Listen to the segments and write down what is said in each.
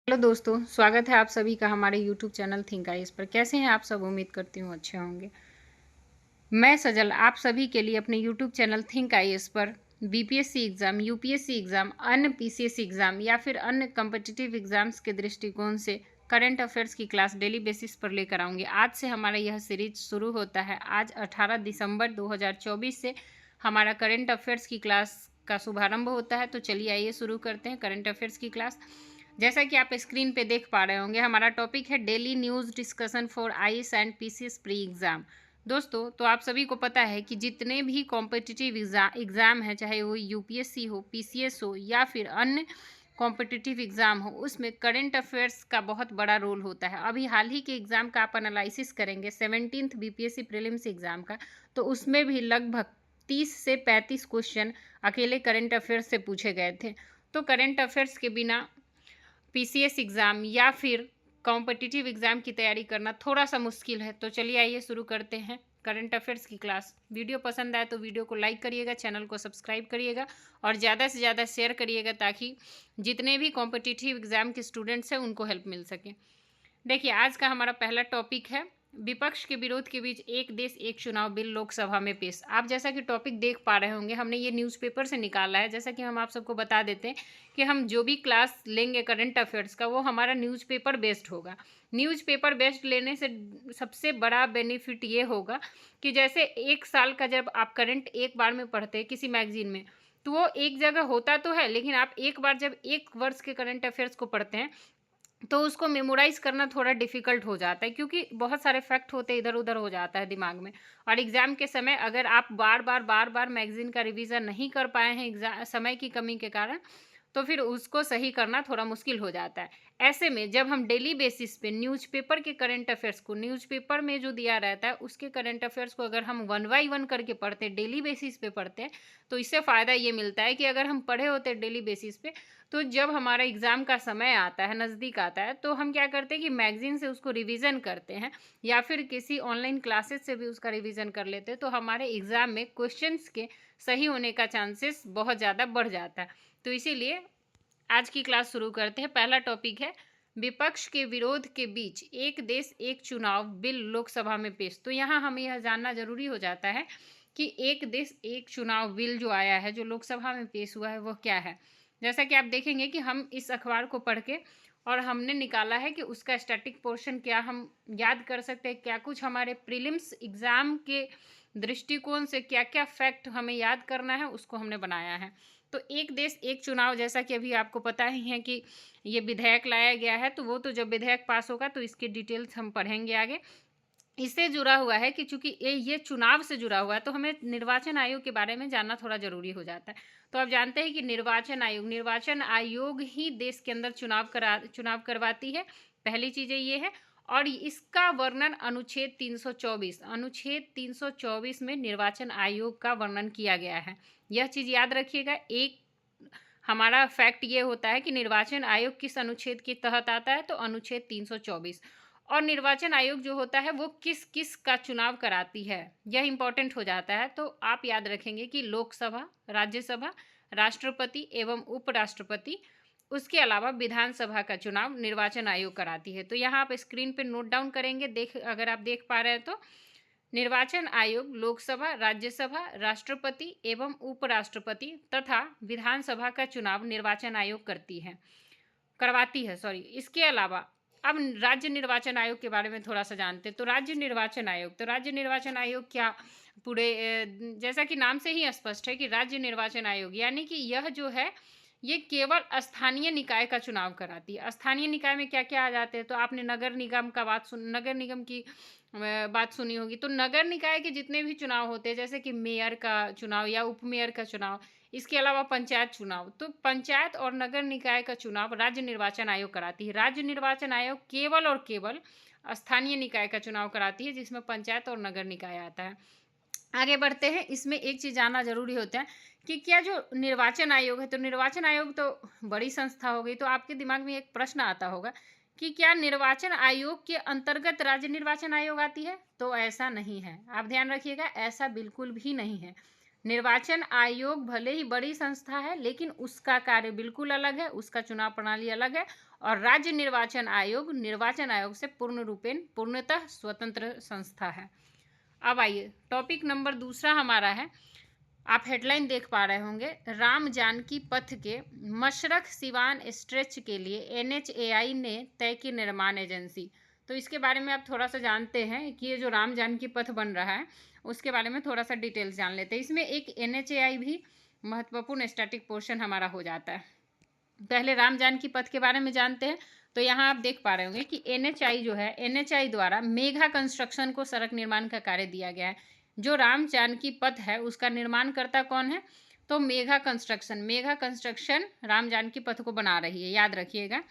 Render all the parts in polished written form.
Hello दोस्तों, स्वागत है आप सभी का हमारे यूट्यूब चैनल थिंक आईएएस पर। कैसे हैं आप सब? उम्मीद करती हूँ अच्छे होंगे। मैं सजल आप सभी के लिए अपने यूट्यूब चैनल थिंक आईएएस पर बीपीएससी एग्ज़ाम, यूपीएससी एग्ज़ाम, अन्य पीसीएस एग्ज़ाम या फिर अन्य कॉम्पिटिटिव एग्ज़ाम्स के दृष्टिकोण से करंट अफेयर्स की क्लास डेली बेसिस पर लेकर आऊँगी। आज से हमारा यह सीरीज शुरू होता है। आज 18 दिसंबर 2024 से हमारा करंट अफेयर्स की क्लास का शुभारंभ होता है। तो चलिए आइए शुरू करते हैं करंट अफेयर्स की क्लास। जैसा कि आप स्क्रीन पे देख पा रहे होंगे, हमारा टॉपिक है daily news discussion for IAS and PCS pre exam. दोस्तों, तो आप सभी को पता है कि जितने भी कॉम्पिटिटिव एग्ज़ाम हैं, चाहे वो यूपीएससी हो, पीसीएस हो या फिर अन्य कॉम्पिटिटिव एग्ज़ाम हो, उसमें करंट अफेयर्स का बहुत बड़ा रोल होता है। अभी हाल ही के एग्ज़ाम का आप एनालिसिस करेंगे 17th बीपीएससी प्रीलिम्स एग्ज़ाम का, तो उसमें भी लगभग 30 से 35 क्वेश्चन अकेले करंट अफेयर्स से पूछे गए थे। तो करंट अफेयर्स के बिना पीसीएस एग्ज़ाम या फिर कॉम्पिटिटिव एग्ज़ाम की तैयारी करना थोड़ा सा मुश्किल है। तो चलिए आइए शुरू करते हैं करंट अफेयर्स की क्लास। वीडियो पसंद आए तो वीडियो को लाइक करिएगा, चैनल को सब्सक्राइब करिएगा और ज़्यादा से ज़्यादा शेयर करिएगा ताकि जितने भी कॉम्पिटिटिव एग्ज़ाम के स्टूडेंट्स हैं उनको हेल्प मिल सके। देखिए, आज का हमारा पहला टॉपिक है विपक्ष के विरोध के बीच एक देश एक चुनाव बिल लोकसभा में पेश। आप जैसा कि टॉपिक देख पा रहे होंगे, हमने ये न्यूज़पेपर से निकाला है। जैसा कि हम आप सबको बता देते हैं कि हम जो भी क्लास लेंगे करंट अफेयर्स का, वो हमारा न्यूज़पेपर बेस्ड होगा। न्यूज़पेपर बेस्ड लेने से सबसे बड़ा बेनिफिट ये होगा कि जैसे एक साल का जब आप करंट एक बार में पढ़ते हैं किसी मैगजीन में, तो वो एक जगह होता तो है, लेकिन आप एक बार जब एक वर्ष के करंट अफेयर्स को पढ़ते हैं तो उसको मेमोराइज़ करना थोड़ा डिफ़िकल्ट हो जाता है, क्योंकि बहुत सारे फैक्ट होते हैं, इधर-उधर हो जाता है दिमाग में। और एग्ज़ाम के समय अगर आप बार-बार मैगज़ीन का रिवीज़न नहीं कर पाए हैं समय की कमी के कारण, तो फिर उसको सही करना थोड़ा मुश्किल हो जाता है। ऐसे में जब हम डेली बेसिस पे न्यूज़पेपर के करंट अफेयर्स को, न्यूज़पेपर में जो दिया रहता है उसके करंट अफेयर्स को अगर हम वन बाय वन करके पढ़ते हैं, डेली बेसिस पे पढ़ते हैं, तो इससे फ़ायदा ये मिलता है कि अगर हम पढ़े होते हैं डेली बेसिस पे, तो जब हमारा एग्ज़ाम का समय आता है, नज़दीक आता है, तो हम क्या करते हैं कि मैगज़ीन से उसको रिवीज़न करते हैं या फिर किसी ऑनलाइन क्लासेस से भी उसका रिवीज़न कर लेते हैं, तो हमारे एग्ज़ाम में क्वेश्चंस के सही होने का चांसेस बहुत ज़्यादा बढ़ जाता है। तो इसीलिए आज की क्लास शुरू करते हैं। पहला टॉपिक है विपक्ष के विरोध के बीच एक देश एक चुनाव बिल लोकसभा में पेश। तो यहाँ हमें यह जानना जरूरी हो जाता है कि एक देश एक चुनाव बिल जो आया है, जो लोकसभा में पेश हुआ है, वह क्या है। जैसा कि आप देखेंगे कि हम इस अखबार को पढ़ के और हमने निकाला है कि उसका स्टैटिक पोर्शन क्या हम याद कर सकते हैं, क्या कुछ हमारे प्रीलिम्स एग्ज़ाम के दृष्टिकोण से क्या क्या फैक्ट हमें याद करना है, उसको हमने बनाया है। तो एक देश एक चुनाव, जैसा कि अभी आपको पता ही है कि ये विधेयक लाया गया है, तो वो तो जब विधेयक पास होगा तो इसकी डिटेल्स हम पढ़ेंगे आगे। इससे जुड़ा हुआ है कि चूंकि ये चुनाव से जुड़ा हुआ है, तो हमें निर्वाचन आयोग के बारे में जानना थोड़ा जरूरी हो जाता है। तो आप जानते हैं कि निर्वाचन आयोग ही देश के अंदर चुनाव करवाती है। पहली चीज़ ये है। और इसका वर्णन अनुच्छेद 324 में निर्वाचन आयोग का वर्णन किया गया है। यह चीज़ याद रखिएगा। एक हमारा फैक्ट ये होता है कि निर्वाचन आयोग किस अनुच्छेद के तहत आता है, तो अनुच्छेद 324। और निर्वाचन आयोग जो होता है वो किस किस का चुनाव कराती है, यह इंपॉर्टेंट हो जाता है। तो आप याद रखेंगे कि लोकसभा, राज्यसभा, राष्ट्रपति एवं उपराष्ट्रपति, उसके अलावा विधानसभा का चुनाव निर्वाचन आयोग कराती है। तो यहाँ आप स्क्रीन पर नोट डाउन करेंगे, अगर आप देख पा रहे हैं तो निर्वाचन आयोग लोकसभा, राज्यसभा, राष्ट्रपति एवं उपराष्ट्रपति तथा विधानसभा का चुनाव निर्वाचन आयोग करवाती है। इसके अलावा अब राज्य निर्वाचन आयोग के बारे में थोड़ा सा जानते हैं। तो राज्य निर्वाचन आयोग क्या पूरे जैसा कि नाम से ही स्पष्ट है कि राज्य निर्वाचन आयोग, यानी कि यह जो है ये केवल स्थानीय निकाय का चुनाव कराती है। स्थानीय निकाय में क्या क्या आ जाते हैं, तो आपने नगर निगम की बात सुनी होगी। तो नगर निकाय के जितने भी चुनाव होते हैं, जैसे कि मेयर का चुनाव या उपमेयर का चुनाव, इसके अलावा पंचायत चुनाव, तो पंचायत और नगर निकाय का चुनाव राज्य निर्वाचन आयोग कराती है। राज्य निर्वाचन आयोग केवल और केवल स्थानीय निकाय का चुनाव कराती है, जिसमें पंचायत और नगर निकाय आता है। आगे बढ़ते हैं। इसमें एक चीज़ जानना जरूरी होता है कि क्या जो निर्वाचन आयोग है, तो निर्वाचन आयोग तो बड़ी संस्था हो गई, तो आपके दिमाग में एक प्रश्न आता होगा कि क्या निर्वाचन आयोग के अंतर्गत राज्य निर्वाचन आयोग आती है? तो ऐसा नहीं है। आप ध्यान रखिएगा, ऐसा बिल्कुल भी नहीं है। निर्वाचन आयोग भले ही बड़ी संस्था है, लेकिन उसका कार्य बिल्कुल अलग है, उसका चुनाव प्रणाली अलग है। और राज्य निर्वाचन आयोग से पूर्णतः स्वतंत्र संस्था है। अब आइए, टॉपिक नंबर दूसरा हमारा है, आप हेडलाइन देख पा रहे होंगे, राम जानकी पथ के मशरक सिवान स्ट्रेच के लिए NHAI ने तय की निर्माण एजेंसी। तो इसके बारे में आप थोड़ा सा जानते हैं कि ये जो राम जानकी पथ बन रहा है उसके बारे में थोड़ा सा डिटेल्स जान लेते हैं। इसमें एक NHAI भी महत्वपूर्ण स्टैटिक पोर्शन हमारा हो जाता है। पहले राम जानकी पथ के बारे में जानते हैं। तो यहाँ आप देख पा रहे होंगे कि NHAI जो है, NHAI द्वारा मेघा कंस्ट्रक्शन को सड़क निर्माण का कार्य दिया गया है। जो राम जानकी पथ है उसका निर्माणकर्ता कौन है? तो मेघा कंस्ट्रक्शन राम जानकी पथ को बना रही है, याद रखिएगा।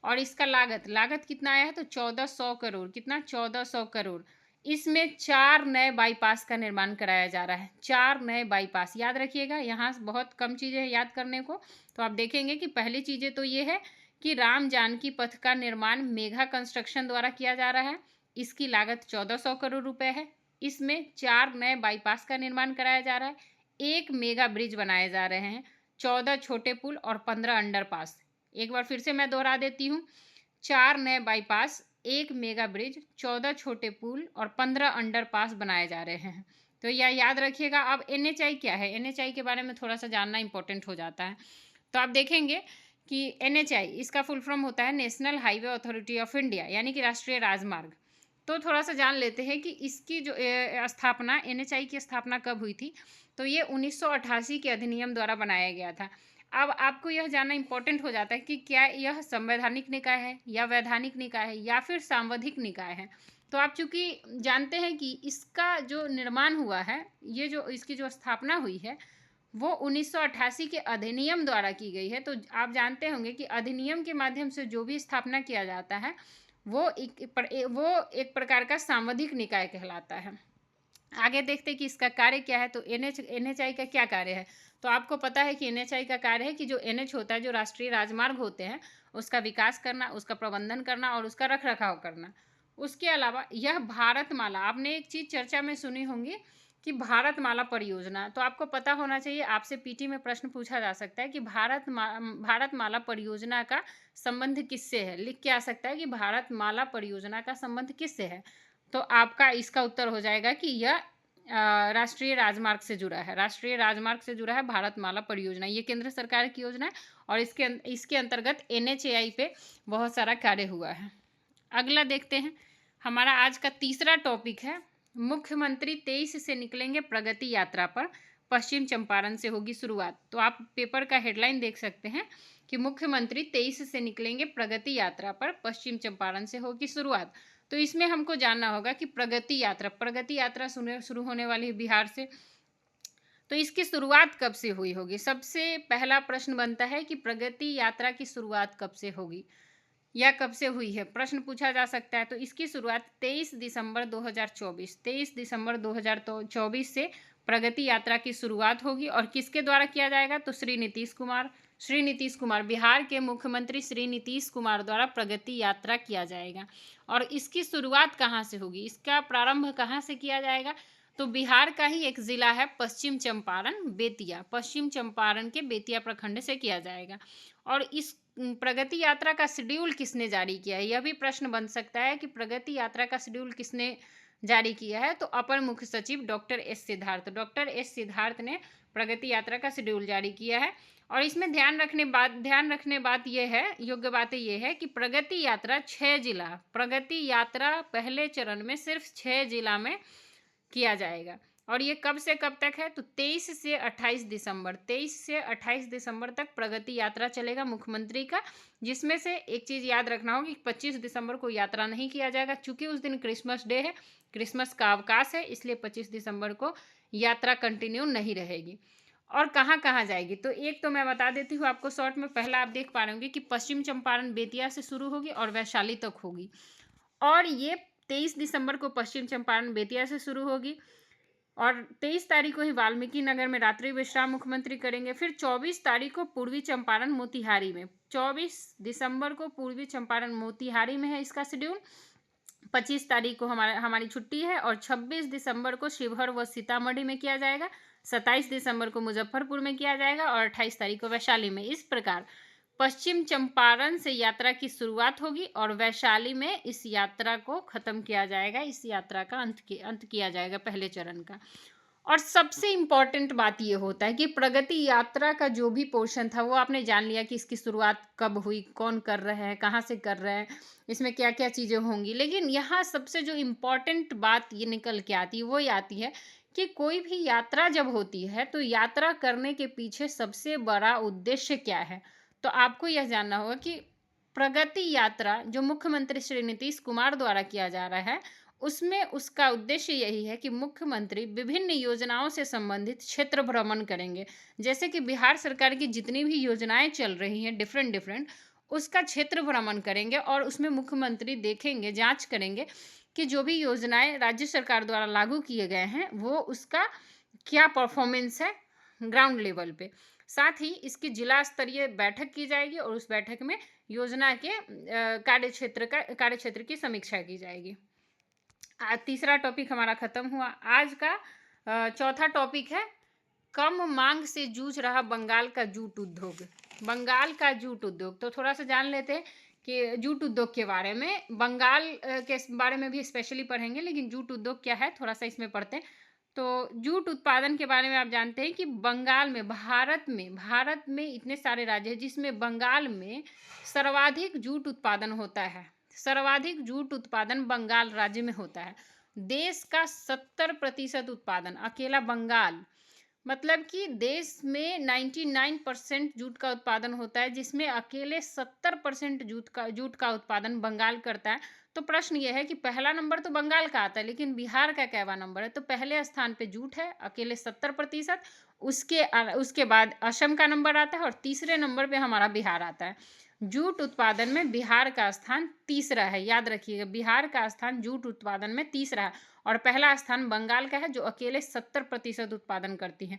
और इसका लागत कितना आया है? तो 1400 करोड़। कितना? 1400 करोड़। इसमें 4 नए बाईपास का निर्माण कराया जा रहा है। 4 नए बाईपास, याद रखिएगा। यहाँ बहुत कम चीज़ें हैं याद करने को। तो आप देखेंगे कि पहली चीज़ें तो ये है कि राम जानकी पथ का निर्माण मेघा कंस्ट्रक्शन द्वारा किया जा रहा है। इसकी लागत 1400 करोड़ रुपए है। इसमें 4 नए बाईपास का निर्माण कराया जा रहा है, 1 मेगा ब्रिज बनाए जा रहे हैं, 14 छोटे पुल और 15 अंडरपास। एक बार फिर से मैं दोहरा देती हूँ, 4 नए बाईपास, 1 मेगा ब्रिज, 14 छोटे पुल और 15 अंडरपास बनाए जा रहे हैं। तो यह याद रखिएगा। अब NHAI क्या है? NHAI के बारे में थोड़ा सा जानना इंपॉर्टेंट हो जाता है। तो आप देखेंगे कि NHAI इसका फुल फॉर्म होता है national highway authority of India, यानी कि राष्ट्रीय राजमार्ग। तो थोड़ा सा जान लेते हैं कि इसकी जो स्थापना, NHAI की स्थापना कब हुई थी? तो ये 1988 के अधिनियम द्वारा बनाया गया था। अब आपको यह जानना इंपॉर्टेंट हो जाता है कि क्या यह संवैधानिक निकाय है या वैधानिक निकाय है या फिर सांविधिक निकाय है। तो आप चूंकि जानते हैं कि इसका जो निर्माण हुआ है, ये जो इसकी जो स्थापना हुई है वो 1988 के अधिनियम द्वारा की गई है। तो आप जानते होंगे कि अधिनियम के माध्यम से जो भी स्थापना किया जाता है वो एक प्रकार का सांविधिक निकाय कहलाता है। आगे देखते हैं कि इसका कार्य क्या है। तो NHAI का क्या कार्य है? तो आपको पता है कि NHAI का कार्य है कि जो NH होता है, जो राष्ट्रीय राजमार्ग होते हैं, उसका विकास करना, उसका प्रबंधन करना और उसका रख रखाव करना। उसके अलावा यह भारतमाला, आपने एक चीज़ चर्चा में सुनी होंगी कि भारतमाला परियोजना। तो आपको पता होना चाहिए, आपसे PT में प्रश्न पूछा जा सकता है कि भारतमाला परियोजना का संबंध किससे है। लिख के आ सकता है कि भारतमाला परियोजना का संबंध किससे है। तो आपका इसका उत्तर हो जाएगा कि यह राष्ट्रीय राजमार्ग से जुड़ा है। राष्ट्रीय राजमार्ग से जुड़ा है भारतमाला परियोजना। ये केंद्र सरकार की योजना है और इसके अंतर्गत NHAI पे बहुत सारा कार्य हुआ है। अगला देखते हैं, हमारा आज का तीसरा टॉपिक है, मुख्यमंत्री 23 से निकलेंगे प्रगति यात्रा पर, पश्चिम चंपारण से होगी शुरुआत। तो आप पेपर का हेडलाइन देख सकते हैं कि मुख्यमंत्री 23 से निकलेंगे प्रगति यात्रा पर, पश्चिम चंपारण से होगी शुरुआत। तो इसमें हमको जानना होगा कि प्रगति यात्रा शुरू होने वाली है बिहार से। तो इसकी शुरुआत कब से हुई होगी? सबसे पहला प्रश्न बनता है कि प्रगति यात्रा की शुरुआत कब से होगी या कब से हुई है, प्रश्न पूछा जा सकता है। तो इसकी शुरुआत 23 दिसंबर 2024 से प्रगति यात्रा की शुरुआत होगी। और किसके द्वारा किया जाएगा? तो श्री नीतीश कुमार, बिहार के मुख्यमंत्री श्री नीतीश कुमार द्वारा प्रगति यात्रा किया जाएगा। और इसकी शुरुआत कहाँ से होगी, इसका प्रारंभ कहाँ से किया जाएगा? तो बिहार का ही एक जिला है पश्चिम चंपारण, बेतिया, पश्चिम चंपारण के बेतिया प्रखंड से किया जाएगा। और इस प्रगति यात्रा का शेड्यूल किसने जारी किया है? यह भी प्रश्न बन सकता है कि प्रगति यात्रा का शेड्यूल किसने जारी किया है। तो अपर मुख्य सचिव डॉक्टर एस सिद्धार्थ ने प्रगति यात्रा का शेड्यूल जारी किया है। और इसमें ध्यान रखने बात यह है, योग्य बातें यह है कि प्रगति यात्रा पहले चरण में सिर्फ 6 जिला में किया जाएगा। और ये कब से कब तक है? तो 23 से 28 दिसंबर तक प्रगति यात्रा चलेगा मुख्यमंत्री का, जिसमें से एक चीज़ याद रखना होगी कि 25 दिसंबर को यात्रा नहीं किया जाएगा, क्योंकि उस दिन क्रिसमस डे है, क्रिसमस का अवकाश है, इसलिए 25 दिसंबर को यात्रा कंटिन्यू नहीं रहेगी। और कहाँ कहाँ जाएगी? तो एक तो मैं बता देती हूँ आपको शॉर्ट में। पहला आप देख पा रहे होंगे कि पश्चिम चंपारण बेतिया से शुरू होगी और वैशाली तक होगी। और ये 23 दिसंबर को पश्चिम चंपारण बेतिया से शुरू होगी और 23 तारीख को ही वाल्मीकि नगर में रात्रि विश्राम मुख्यमंत्री करेंगे। फिर 24 तारीख को पूर्वी चंपारण मोतिहारी में, 24 दिसंबर को पूर्वी चंपारण मोतिहारी में है इसका शेड्यूल। 25 तारीख को हमारी छुट्टी है और 26 दिसंबर को शिवहर व सीतामढ़ी में किया जाएगा। 27 दिसंबर को मुजफ्फरपुर में किया जाएगा और 28 तारीख को वैशाली में। इस प्रकार पश्चिम चंपारण से यात्रा की शुरुआत होगी और वैशाली में इस यात्रा को खत्म किया जाएगा, इस यात्रा का अंत किया जाएगा पहले चरण का। और सबसे इम्पॉर्टेंट बात ये होता है कि प्रगति यात्रा का जो भी पोर्शन था वो आपने जान लिया कि इसकी शुरुआत कब हुई, कौन कर रहे हैं, कहाँ से कर रहे हैं, इसमें क्या क्या चीज़ें होंगी। लेकिन यहाँ सबसे जो इम्पॉर्टेंट बात ये निकल के आती है वो ये आती है कि कोई भी यात्रा जब होती है तो यात्रा करने के पीछे सबसे बड़ा उद्देश्य क्या है। तो आपको यह जानना होगा कि प्रगति यात्रा जो मुख्यमंत्री श्री नीतीश कुमार द्वारा किया जा रहा है उसमें उसका उद्देश्य यही है कि मुख्यमंत्री विभिन्न योजनाओं से संबंधित क्षेत्र भ्रमण करेंगे। जैसे कि बिहार सरकार की जितनी भी योजनाएं चल रही हैं डिफरेंट उसका क्षेत्र भ्रमण करेंगे और उसमें मुख्यमंत्री देखेंगे, जांच करेंगे कि जो भी योजनाएं राज्य सरकार द्वारा लागू किए गए हैं वो उसका क्या परफॉर्मेंस है ग्राउंड लेवल पे। साथ ही इसकी जिला स्तरीय बैठक की जाएगी और उस बैठक में योजना के कार्यक्षेत्र की समीक्षा की जाएगी। तीसरा टॉपिक हमारा खत्म हुआ। आज का चौथा टॉपिक है कम मांग से जूझ रहा बंगाल का जूट उद्योग। बंगाल का जूट उद्योग तो थोड़ा सा जान लेते हैं कि जूट उद्योग के बारे में। बंगाल के बारे में भी स्पेशली पढ़ेंगे, लेकिन जूट उद्योग क्या है थोड़ा सा इसमें पढ़ते हैं। तो जूट उत्पादन के बारे में आप जानते हैं कि बंगाल में भारत में इतने सारे राज्य हैं जिसमें बंगाल में सर्वाधिक जूट उत्पादन होता है। सर्वाधिक जूट उत्पादन बंगाल राज्य में होता है। देश का 70% उत्पादन अकेला बंगाल, मतलब कि देश में 99% जूट का उत्पादन होता है जिसमें अकेले 70% जूट का उत्पादन बंगाल करता है। तो प्रश्न यह है कि पहला नंबर तो बंगाल का आता है लेकिन बिहार का कैवा नंबर है। तो पहले स्थान पे जूट है अकेले 70%, उसके बाद असम का नंबर आता है और तीसरे नंबर पे हमारा बिहार आता है। जूट उत्पादन में बिहार का स्थान तीसरा है, याद रखिएगा बिहार का स्थान जूट उत्पादन में तीसरा है और पहला स्थान बंगाल का है जो अकेले 70% उत्पादन करती है।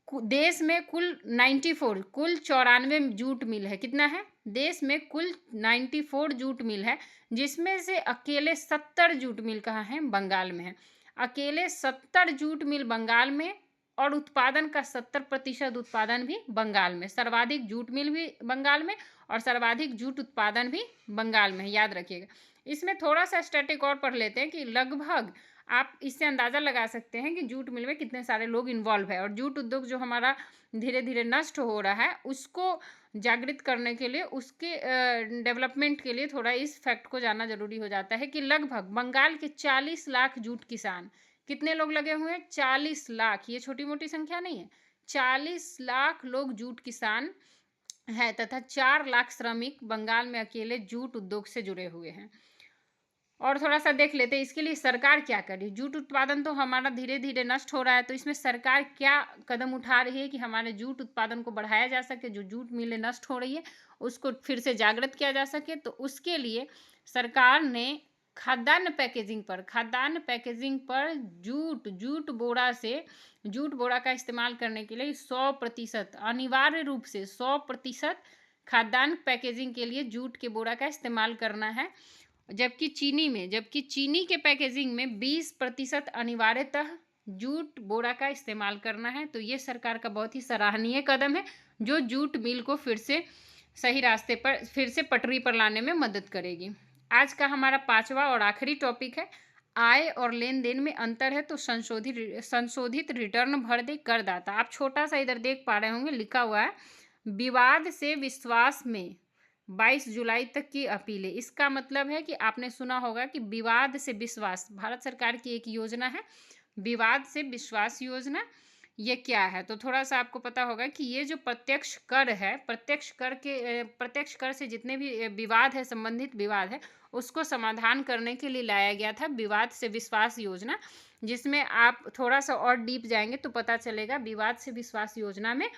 देश में कुल 94 जूट मिल है। कितना है? देश में कुल 94 जूट मिल है जिसमें से अकेले 70 जूट मिल कहाँ है? बंगाल में है। अकेले 70 जूट मिल बंगाल में और उत्पादन का 70% उत्पादन भी बंगाल में। सर्वाधिक जूट मिल भी बंगाल में और सर्वाधिक जूट उत्पादन भी बंगाल में, याद रखिएगा। इसमें थोड़ा सा स्टैटिक और पढ़ लेते हैं कि लगभग आप इससे अंदाज़ा लगा सकते हैं कि जूट मिल में कितने सारे लोग इन्वॉल्व है। और जूट उद्योग जो हमारा धीरे धीरे नष्ट हो रहा है उसको जागृत करने के लिए, उसके डेवलपमेंट के लिए थोड़ा इस फैक्ट को जानना जरूरी हो जाता है कि लगभग बंगाल के 40 लाख जूट किसान, कितने लोग लगे हुए हैं? 40 लाख। ये छोटी मोटी संख्या नहीं है। 40 लाख लोग जूट किसान है तथा 4 लाख श्रमिक बंगाल में अकेले जूट उद्योग से जुड़े हुए हैं। और थोड़ा सा देख लेते हैं इसके लिए सरकार क्या कर रही है। जूट उत्पादन तो हमारा धीरे धीरे नष्ट हो रहा है, तो इसमें सरकार क्या कदम उठा रही है कि हमारे जूट उत्पादन को बढ़ाया जा सके, जो जूट मिलें नष्ट हो रही है उसको फिर से जागृत किया जा सके। तो उसके लिए सरकार ने खाद्यान्न पैकेजिंग पर जूट बोरा का इस्तेमाल करने के लिए 100%, अनिवार्य रूप से 100% खाद्यान्न पैकेजिंग के लिए जूट के बोरा का इस्तेमाल करना है। जबकि चीनी के पैकेजिंग में 20% अनिवार्यतः जूट बोरा का इस्तेमाल करना है। तो ये सरकार का बहुत ही सराहनीय कदम है जो जूट मिल को फिर से सही रास्ते पर, फिर से पटरी पर लाने में मदद करेगी। आज का हमारा 5वां और आखिरी टॉपिक है आय और लेन देन में अंतर है तो संशोधित रिटर्न भर दे करदाता। आप छोटा सा इधर देख पा रहे होंगे लिखा हुआ है विवाद से विश्वास में 22 जुलाई तक की अपीलें। इसका मतलब है कि आपने सुना होगा कि विवाद से विश्वास भारत सरकार की एक योजना है, विवाद से विश्वास योजना। ये क्या है? तो थोड़ा सा आपको पता होगा कि ये जो प्रत्यक्ष कर है, प्रत्यक्ष कर से जितने भी विवाद है, संबंधित विवाद है, उसको समाधान करने के लिए लाया गया था विवाद से विश्वास योजना, जिसमें आप थोड़ा सा और डीप जाएंगे तो पता चलेगा विवाद से विश्वास योजना में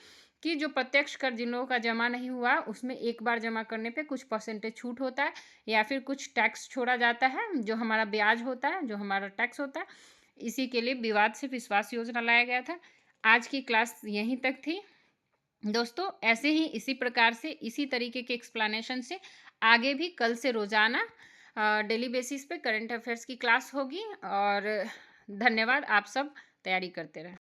कि जो प्रत्यक्ष कर जिन लोगों का जमा नहीं हुआ उसमें एक बार जमा करने पे कुछ परसेंटेज छूट होता है या फिर कुछ टैक्स छोड़ा जाता है, जो हमारा ब्याज होता है, जो हमारा टैक्स होता है। इसी के लिए विवाद से विश्वास योजना लाया गया था। आज की क्लास यहीं तक थी दोस्तों। ऐसे ही इसी प्रकार से, इसी तरीके के एक्सप्लेनेशन से आगे भी कल से रोज़ाना डेली बेसिस पे करंट अफेयर्स की क्लास होगी। और धन्यवाद, आप सब तैयारी करते रहें।